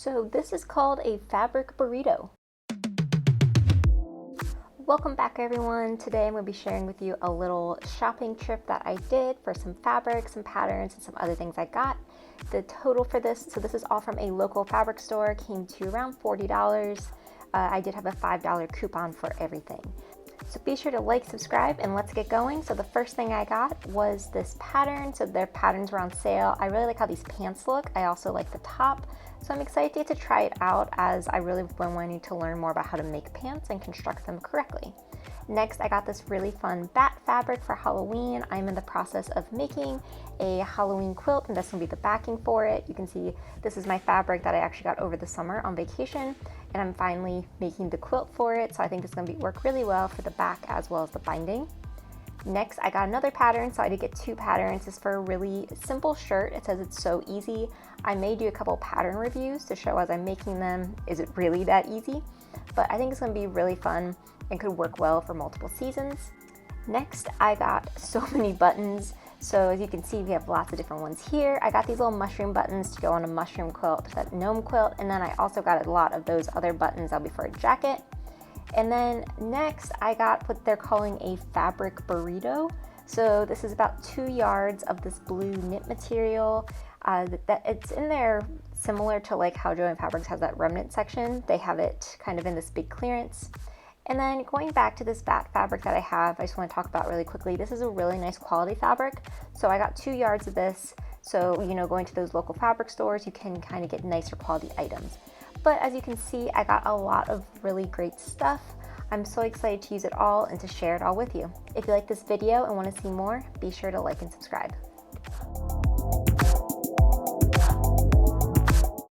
So this is called a fabric burrito. Welcome back everyone. Today I'm going to be sharing with you a little shopping trip that I did for some fabrics, some patterns, and some other things I got. The total for this, so this is all from a local fabric store, came to around $40. I did have a $5 coupon for everything. So be sure to like, subscribe, and let's get going. So the first thing I got was this pattern. So their patterns were on sale. I really like how these pants look. I also like the top. So I'm excited to try it out as I really been wanting to learn more about how to make pants and construct them correctly. Next, I got this really fun bat fabric for Halloween. I'm in the process of making a Halloween quilt, and this will be the backing for it. You can see this is my fabric that I actually got over the summer on vacation, and I'm finally making the quilt for it. So I think it's going to work really well for the back as well as the binding. Next, I got another pattern, so I did get two patterns. This is for a really simple shirt. It says it's so easy. I may do a couple pattern reviews to show as I'm making them, is it really that easy? But I think it's going to be really fun and could work well for multiple seasons. Next, I got so many buttons. So as you can see, we have lots of different ones here. I got these little mushroom buttons to go on a mushroom quilt, that gnome quilt, and then I also got a lot of those other buttons that'll be for a jacket. And then next, I got what they're calling a fabric burrito. So this is about 2 yards of this blue knit material. That it's in there similar to like how Joann Fabrics has that remnant section. They have it kind of in this big clearance. And then going back to this bat fabric that I have, I just want to talk about really quickly. This is a really nice quality fabric. So I got 2 yards of this. So, you know, going to those local fabric stores, you can kind of get nicer quality items. But as you can see, I got a lot of really great stuff. I'm so excited to use it all and to share it all with you. If you like this video and want to see more, be sure to like and subscribe.